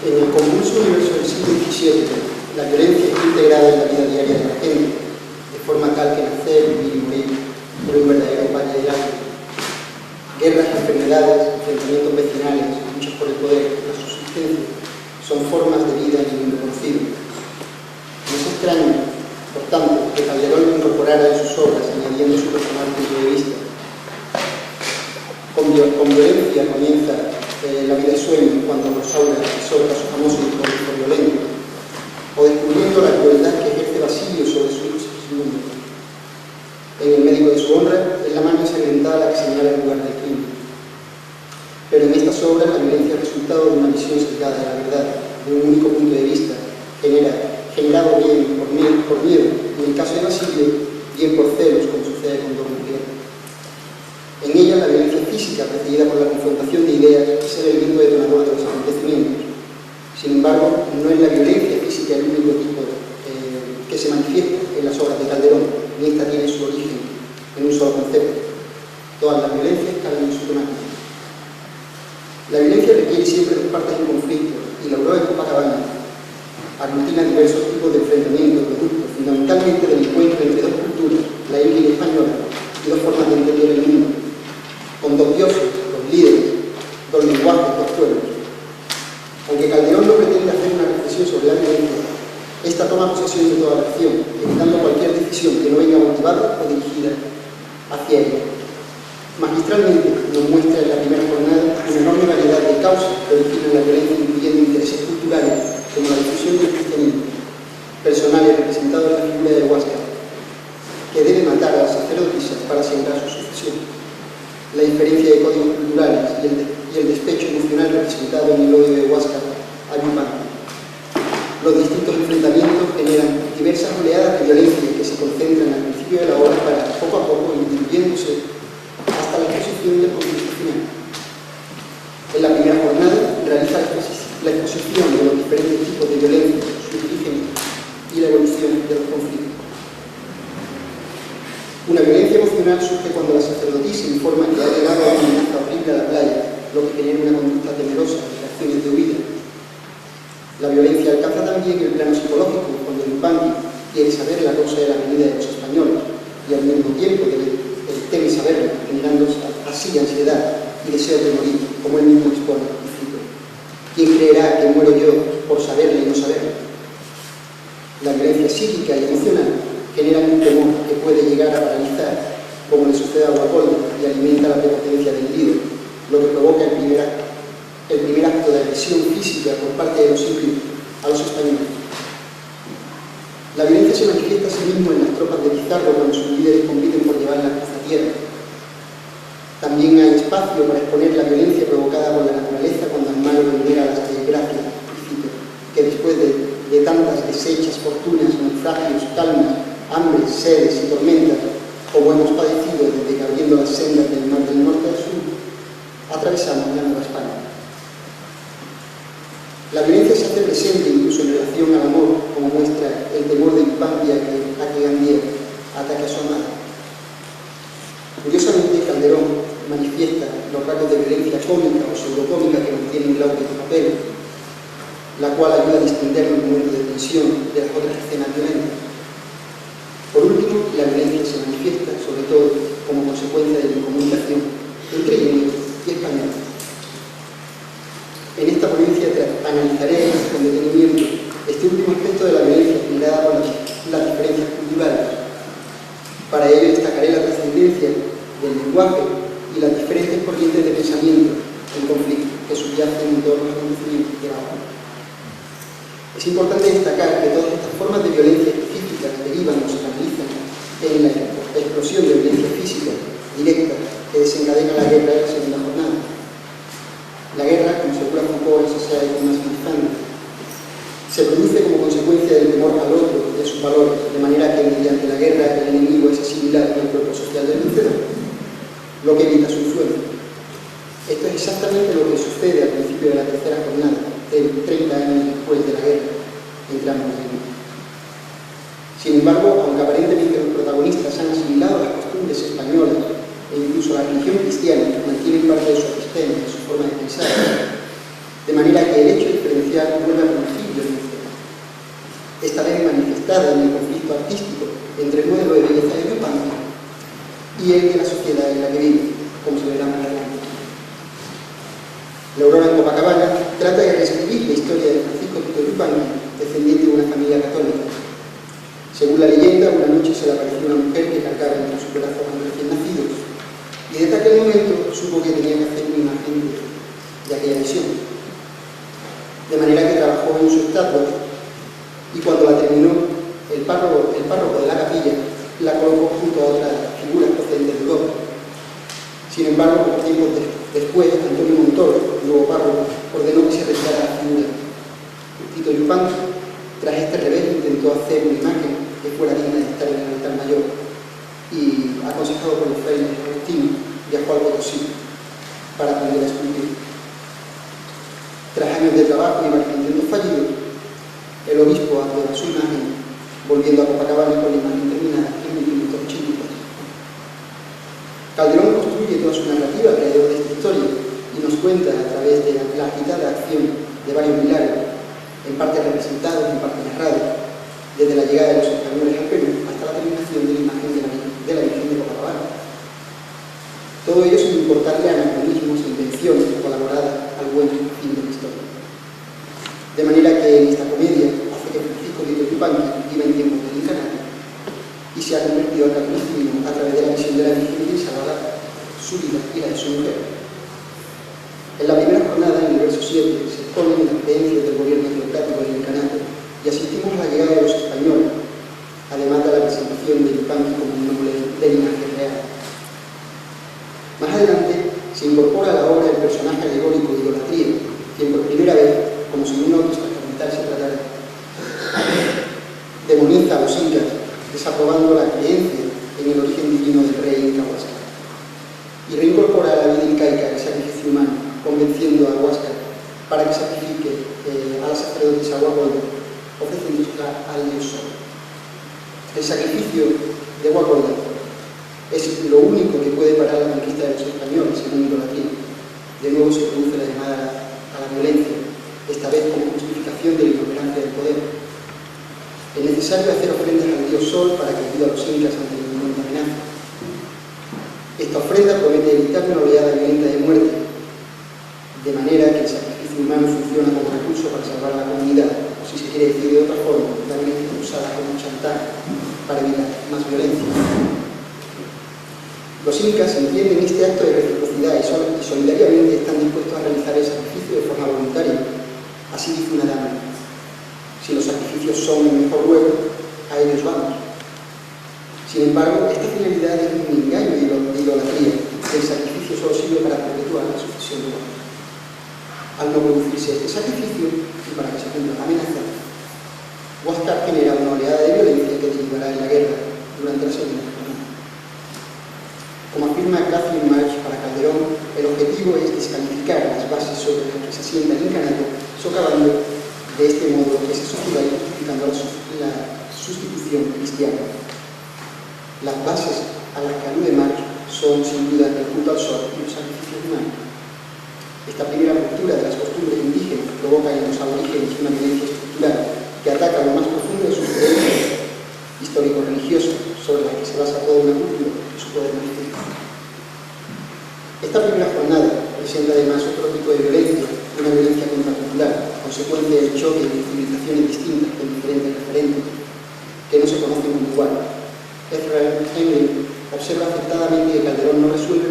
En el convulso universo del siglo XVII, la violencia está integrada en la vida diaria de la gente, de forma tal que nacer, vivir y morir era un verdadero valle de lágrimas. Guerras, enfermedades, enfrentamientos vecinales, luchas por el poder, la subsistencia, son formas de vida en el mundo conocido. No es extraño, por tanto, que Calderón lo incorporara en sus obras, añadiendo su personal punto de vista. Con violencia comienza la vida de sueño cuando Rosaura exhorta su famoso discurso violento, o descubriendo la crueldad que ejerce Basilio sobre su mundo. En el médico de su honra es la mano ensangrentada la que señala el lugar del crimen. Pero en estas obras la violencia es resultado de una visión sesgada de la verdad, de un único punto de vista, generado bien por miedo, en el caso de Basilio, bien por celos, como sucede con Don Miguel. En ella la violencia física, precedida por la confrontación de ideas, es el elemento detonador de los acontecimientos. Sin embargo, no es la violencia física el único tipo que se manifiesta en las obras de Calderón, ni esta tiene su origen en un solo concepto. Todas las violencias caben en su temática. La violencia requiere siempre dos partes en conflicto, y la obra de Copacabana aglutina diversos tipos de enfrentamientos, productos fundamentalmente del encuentro entre dos culturas, la india y la española, y dos formas de entender el mundo, con dos dioses, dos líderes, dos lenguajes, dos pueblos. Aunque Calderón no pretende hacer una reflexión sobre la violencia, esta toma posesión de toda la acción, evitando cualquier decisión que no venga motivada o dirigida hacia ella. Magistralmente nos muestra en la primera jornada una enorme variedad de causas que originan la violencia, incluyendo intereses culturales como la difusión del cristianismo, personales representados en la figura de Huáscar, que debe matar a las sacerdotisas para asegurar su sucesión, la diferencia de códigos culturales y el despecho emocional representado en el odio de Huáscar a Yupanqui. Los distintos enfrentamientos generan diversas oleadas de violencia que se concentran al principio de la obra para, poco a poco, diluyéndose hasta la exposición del conflicto final. En la primera jornada realiza la exposición de los diferentes tipos de violencia, sus orígenes y la evolución de los conflictos. Una violencia emocional surge cuando la sacerdotisa informa que ha llegado a una amenaza horrible a la playa, lo que genera una conducta temerosa y reacciones de huida. La violencia alcanza también el plano psicológico cuando Yupanqui quiere saber la causa de la venida de los españoles y al mismo tiempo teme saberlo, generando así ansiedad y deseo de morir, como él mismo expone. ¿Quién creerá que muero yo por saberlo y no saberlo? La violencia psíquica y emocional genera un temor que puede llegar a paralizar, como le sucede a Guapoldo, y alimenta la prepotencia del líder, lo que provoca el primer acto de agresión física por parte de los indios a los españoles. La violencia se manifiesta a sí mismo en las tropas de Pizarro cuando sus líderes compiten por llevar la cruz a tierra. También hay espacio para exponer la violencia provocada por la naturaleza cuando el malo venera las desgracias que después de tantas deshechas fortunas, naufragios, calmas, hambres, sedes y tormentas, como hemos padecido desde que abriendo las sendas del mar del norte al sur, atravesamos la Nueva España. La violencia se hace presente incluso en relación al amor, como muestra el temor de Yupanqui a que Gandía ataque a su amada. Curiosamente, Calderón manifiesta los rasgos de violencia cómica o pseudocómica que contiene Glauco de papel, la cual ayuda a distinguir los momentos de tensión de las otras escenas violentas. Por último, la violencia se manifiesta, sobre todo, como consecuencia de la incomunicación entre índios y españoles. En esta ponencia analizaré con detenimiento este último aspecto de la violencia generada por las diferencias culturales. Para ello destacaré la trascendencia del lenguaje y las diferentes corrientes de pensamiento en conflicto que subyacen en todos los acontecimientos de la obra. Es importante destacar que todas estas formas de violencia específicas derivan o se canalizan en la explosión de violencia física directa que desencadena la guerra de la segunda jornada. La guerra, como asegura Foucault en Sociedad y Comas Manifando, se produce como consecuencia del temor al otro, de sus valores, de manera que mediante la guerra el enemigo es asimilado al cuerpo social del vencedor, lo que evita su influencia. Esto es exactamente lo que sucede al principio de la tercera jornada, 30 años después de la guerra entre ambos reinos. Sin embargo, aunque aparentemente los protagonistas han asimilado las costumbres españolas e incluso la religión cristiana, mantienen parte de su existencia, de su forma de pensar, de manera que el hecho diferencial industrial vuelve a producir violencia, esta vez manifestada en el conflicto artístico entre el modelo de belleza de Yupanqui y el de la sociedad en la que vive, como se verá más adelante. La Aurora en Copacabana trata de reescribir la historia de Francisco Tito Yupanqui, descendiente de una familia católica. Según la leyenda, una noche se le apareció una mujer que cargaba entre sus brazos a los recién nacidos, y desde aquel momento supo que tenía que hacer una imagen de aquella visión. De manera que trabajó en su estatua, y cuando la terminó, el párroco de la capilla la colocó junto a otras figuras procedentes de Europa. Sin embargo, poco tiempo después, Antonio Montoro, el nuevo párroco, ordenó que se retirara la figura. Tito Yupanqui, tras este revés, intentó hacer una imagen que fuera digna de estar en el altar mayor y, aconsejado por los frailes agustinos, viajó al Potosí para aprender a esculpir. Tras años de trabajo y varios intentos fallidos, el obispo adoró su imagen, volviendo a Copacabana con la imagen terminada en 1584. Calderón construye toda su narrativa alrededor de esta historia y nos cuenta a través de la agitada acción de varios milagros, en parte representados, en parte narrados, desde la llegada de los españoles al Perú hasta la terminación de la imagen de la Virgen de Copacabana. Todo ello sin importarle anacronismos e invenciones colaboradas al buen fin de la historia. De manera que en esta comedia hace que Francisco Tito Yupanqui viva en tiempos del incanato y se ha convertido al catolicismo a través de la visión de la Virgen y salvará su vida y la de su mujer. En la primera jornada, en el verso 7, se exponen las creencias del gobierno teocrático del incanato y asistimos a la llegada de los españoles, además de la presentación de Yupanqui como un nombre de linaje real. Más adelante se incorpora a la obra el personaje alegórico de Idolatría, quien por primera vez, como si de una autosacramental se tratara, demoniza a los incas, desaprobando la creencia en el origen divino del rey Inca Huáscar, y reincorpora a la vida incaica el sacrificio humano, convenciendo a Huáscar para que sacrifique a la sacerdotisa Guacolda, ofreciéndosela al dios Sol. El sacrificio de Guacolda es lo único que puede parar la conquista de los españoles en un idolatría. De nuevo se produce la llamada a la violencia, esta vez como justificación de la inoperancia del poder. Es necesario hacer ofrendas al dios Sol para que ayude a los incas ante la inminente amenaza. Esta ofrenda promete evitar una oleada violenta de muerte, de manera que el sacrificio humano funciona como recurso para salvar a la comunidad, o si se quiere decir de otra forma, la violencia usada como chantaje para evitar más violencia. Los incas entienden este acto de reciprocidad y solidariamente están dispuestos a realizar el sacrificio de forma voluntaria. Así dice una dama: si los sacrificios son el mejor luego, a ellos vamos. Sin embargo, esta finalidad es un engaño de idolatría. El sacrificio solo sirve para perpetuar la sucesión humana. Al no producirse este sacrificio, y para que se cumpla la amenaza, Huáscar genera una oleada de violencia que derivará en la guerra durante la Segunda Jornada. Como afirma Catherine March para Calderón, el objetivo es descalificar las bases sobre las que se asienta el incanato, socavando de este modo esa sociedad y justificando la sustitución cristiana. Las bases a las que alude March son sin duda el culto al sol y los sacrificios humanos. Esta primera ruptura de las costumbres indígenas provoca en los aborígenes una violencia estructural que ataca lo más profundo de sus creencias histórico-religiosas, sobre las que se basa toda una cultura y su poder manifiesto. Esta primera jornada presenta además otro tipo de violencia, una violencia contracultural, consecuencia del choque de civilizaciones distintas con diferentes referentes, que no se conocen como igual. Ezra Heming observa acertadamente que Calderón no resuelve